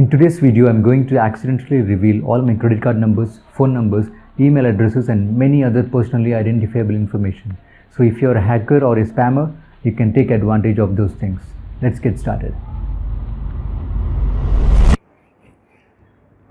In today's video, I'm going to accidentally reveal all my credit card numbers, phone numbers, email addresses and many other personally identifiable information. So if you're a hacker or a spammer, you can take advantage of those things. Let's get started.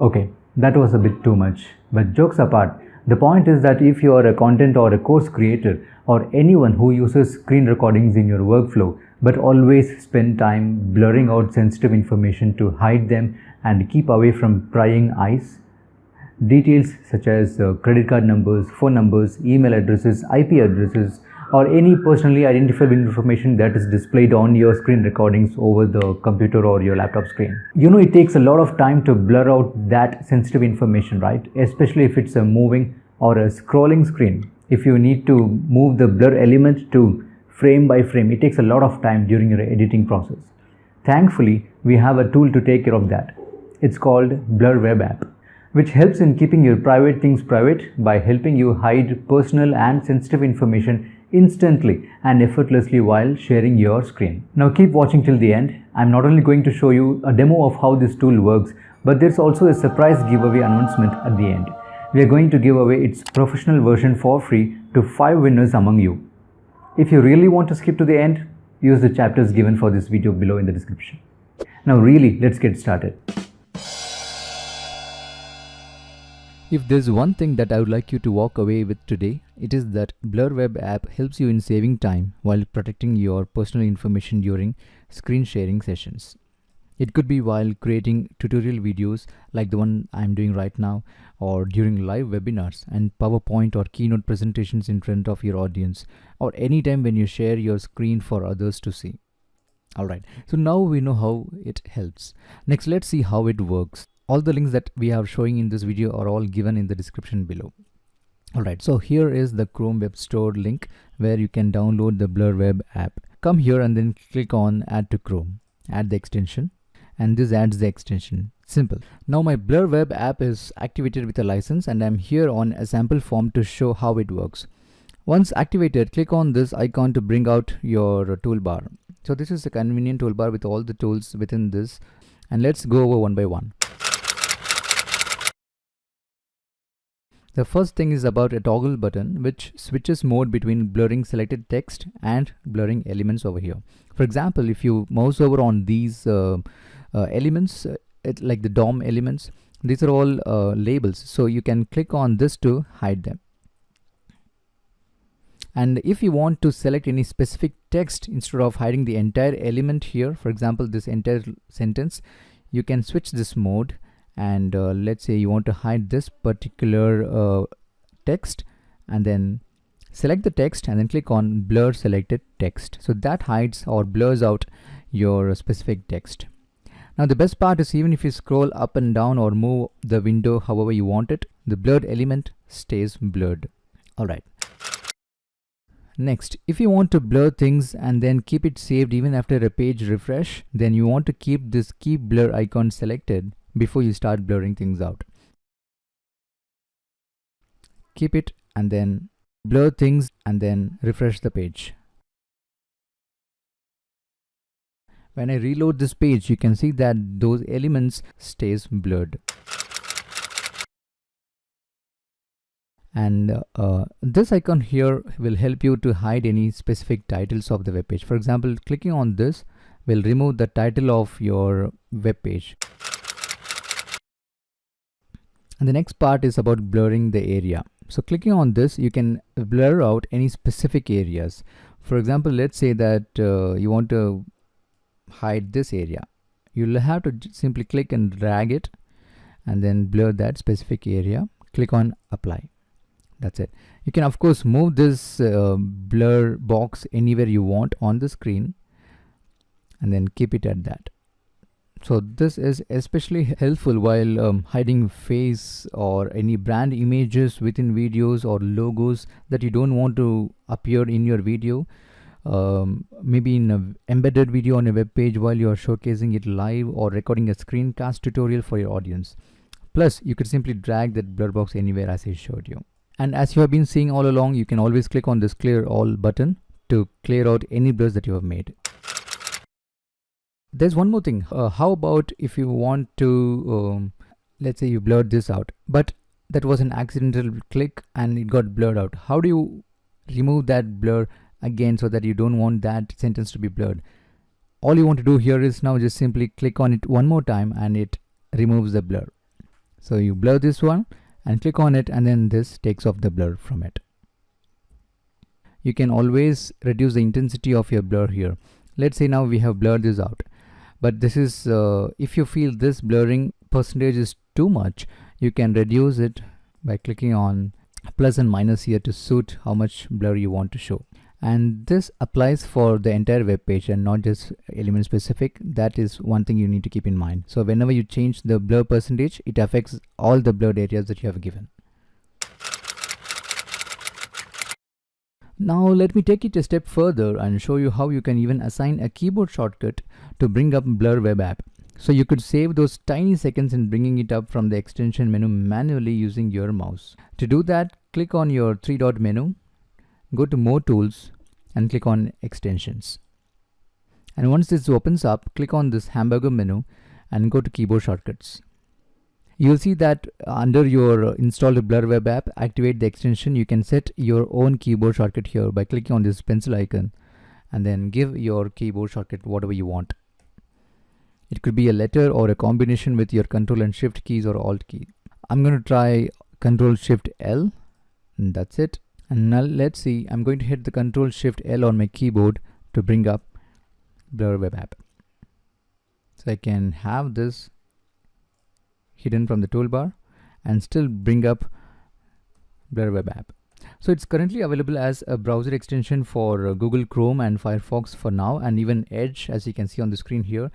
Okay, that was a bit too much, but jokes apart, the point is that if you are a content or a course creator or anyone who uses screen recordings in your workflow but always spend time blurring out sensitive information to hide them and keep away from prying eyes, details such as credit card numbers, phone numbers, email addresses, IP addresses, or any personally identifiable information that is displayed on your screen recordings over the computer or your laptop screen. You know, it takes a lot of time to blur out that sensitive information, right? Especially if it's a moving or a scrolling screen. If you need to move the blur element to frame by frame, it takes a lot of time during your editing process. Thankfully, we have a tool to take care of that. It's called Blur Web app, which helps in keeping your private things private by helping you hide personal and sensitive information instantly and effortlessly while sharing your screen. Now keep watching till the end. I'm not only going to show you a demo of how this tool works, but there's also a surprise giveaway announcement at the end. We are going to give away its professional version for free to 5 winners among you. If you really want to skip to the end, use the chapters given for this video below in the description. Now really, let's get started. If there's one thing that I would like you to walk away with today, it is that Blur Web app helps you in saving time while protecting your personal information during screen sharing sessions. It could be while creating tutorial videos like the one I'm doing right now, or during live webinars and PowerPoint or keynote presentations in front of your audience, or anytime when you share your screen for others to see. Alright, so now we know how it helps. Next, let's see how it works. All the links that we are showing in this video are all given in the description below. Alright, so here is the Chrome Web Store link where you can download the Blur Web app. Come here and then click on Add to Chrome. Add the extension, and this adds the extension. Simple. Now my Blur Web app is activated with a license and I'm here on a sample form to show how it works. Once activated, click on this icon to bring out your toolbar. So this is a convenient toolbar with all the tools within this, and let's go over one by one. The first thing is about a toggle button which switches mode between blurring selected text and blurring elements over here. For example, if you mouse over on these elements, like the DOM elements, these are all labels, so you can click on this to hide them. And if you want to select any specific text instead of hiding the entire element here, for example this entire sentence, you can switch this mode. And let's say you want to hide this particular text, and then select the text and then click on blur selected text. So that hides or blurs out your specific text. Now the best part is, even if you scroll up and down or move the window however you want it, the blurred element stays blurred. Alright. Next, if you want to blur things and then keep it saved even after a page refresh, then you want to keep this keep blur icon selected before you start blurring things out. Keep it and then blur things and then refresh the page. When I reload this page, you can see that those elements stays blurred. And this icon here will help you to hide any specific titles of the web page. For example, clicking on this will remove the title of your web page. And the next part is about blurring the area. So clicking on this, you can blur out any specific areas. For example, let's say that you want to hide this area. You'll have to simply click and drag it and then blur that specific area. Click on apply. That's it. You can of course move this blur box anywhere you want on the screen and then keep it at that. So this is especially helpful while hiding face or any brand images within videos or logos that you don't want to appear in your video. Maybe in an embedded video on a web page while you are showcasing it live or recording a screencast tutorial for your audience. Plus, you could simply drag that blur box anywhere as I showed you. And as you have been seeing all along, you can always click on this clear all button to clear out any blurs that you have made. There's one more thing. How about if you want to, let's say you blurred this out, but that was an accidental click and it got blurred out. How do you remove that blur again so that you don't want that sentence to be blurred? All you want to do here is now just simply click on it one more time and it removes the blur. So you blur this one and click on it, and then this takes off the blur from it. You can always reduce the intensity of your blur here. Let's say now we have blurred this out, but this is if you feel this blurring percentage is too much, you can reduce it by clicking on plus and minus here to suit how much blur you want to show. And this applies for the entire web page and not just element specific. That is one thing you need to keep in mind. So whenever you change the blur percentage, it affects all the blurred areas that you have given. Now let me take it a step further and show you how you can even assign a keyboard shortcut to bring up Blur Web App. So you could save those tiny seconds in bringing it up from the extension menu manually using your mouse. To do that, click on your three-dot menu, go to More Tools and click on Extensions. And once this opens up, click on this hamburger menu and go to Keyboard Shortcuts. You'll see that under your installed Blur Web App, activate the extension. You can set your own keyboard shortcut here by clicking on this pencil icon and then give your keyboard shortcut whatever you want. It could be a letter or a combination with your Control and Shift keys or Alt key. I'm going to try Control Shift L, and that's it. And now let's see, I'm going to hit the Control Shift L on my keyboard to bring up Blur Web App. So I can have this hidden from the toolbar and still bring up Blur Web App. So it's currently available as a browser extension for Google Chrome and Firefox for now, and even Edge, as you can see on the screen here.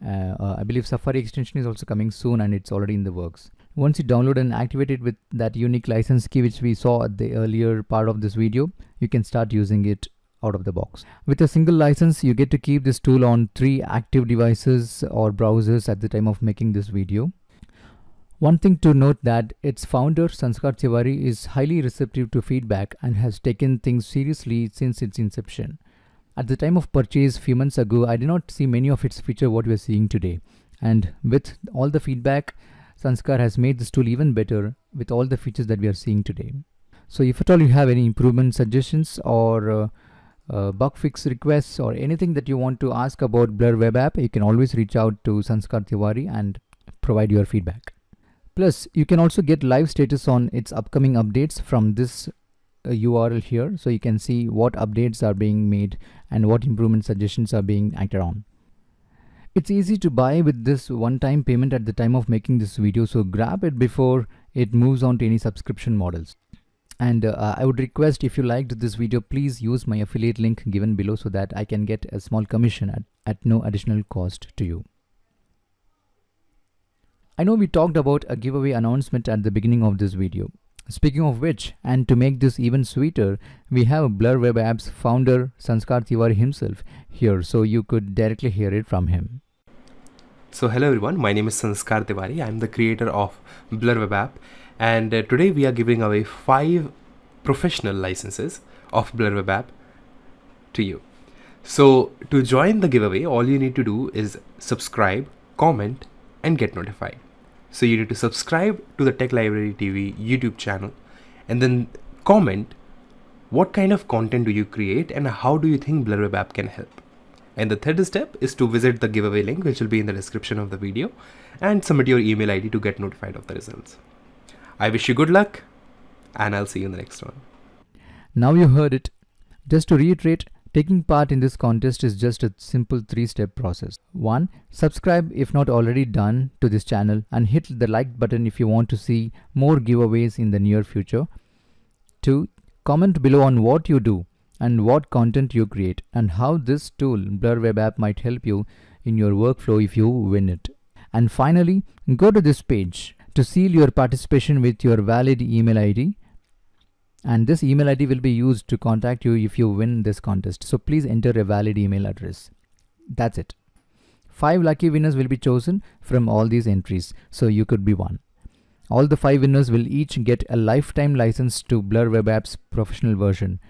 I believe Safari extension is also coming soon and it's already in the works. Once you download and activate it with that unique license key which we saw at the earlier part of this video, you can start using it out of the box. With a single license, you get to keep this tool on 3 active devices or browsers at the time of making this video. One thing to note that its founder Sanskar Tiwari is highly receptive to feedback and has taken things seriously since its inception. At the time of purchase few months ago, I did not see many of its features what we are seeing today. And with all the feedback, Sanskar has made this tool even better with all the features that we are seeing today. So if at all you have any improvement suggestions or bug fix requests or anything that you want to ask about Blur Web App, you can always reach out to Sanskar Tiwari and provide your feedback. Plus, you can also get live status on its upcoming updates from this URL here, so you can see what updates are being made and what improvement suggestions are being acted on. It's easy to buy with this one-time payment at the time of making this video, so grab it before it moves on to any subscription models. And I would request, if you liked this video, please use my affiliate link given below so that I can get a small commission at no additional cost to you. I know we talked about a giveaway announcement at the beginning of this video. Speaking of which, and to make this even sweeter, we have Blur Web App's founder Sanskar Tiwari himself here, so you could directly hear it from him. So hello everyone, my name is Sanskar Tiwari. I am the creator of Blur Web App, and today we are giving away 5 professional licenses of Blur Web App to you. So to join the giveaway, all you need to do is subscribe, comment and get notified. So you need to subscribe to the Tech Library TV YouTube channel and then comment what kind of content do you create and how do you think Blur Web App can help. And the third step is to visit the giveaway link which will be in the description of the video and submit your email ID to get notified of the results. I wish you good luck and I'll see you in the next one. Now you heard it. Just to reiterate, taking part in this contest is just a simple 3-step process. 1. Subscribe if not already done to this channel and hit the like button if you want to see more giveaways in the near future. 2. Comment below on what you do and what content you create and how this tool, Blur Web App, might help you in your workflow if you win it. And finally, go to this page to seal your participation with your valid email ID. And this email ID will be used to contact you if you win this contest. So please enter a valid email address. That's it. 5 lucky winners will be chosen from all these entries. So you could be one. All the 5 winners will each get a lifetime license to Blur Web App's professional version.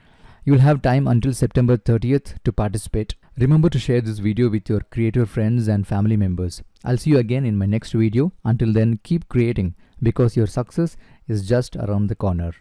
You'll have time until September 30th to participate. Remember to share this video with your creator friends and family members. I'll see you again in my next video. Until then, keep creating because your success is just around the corner.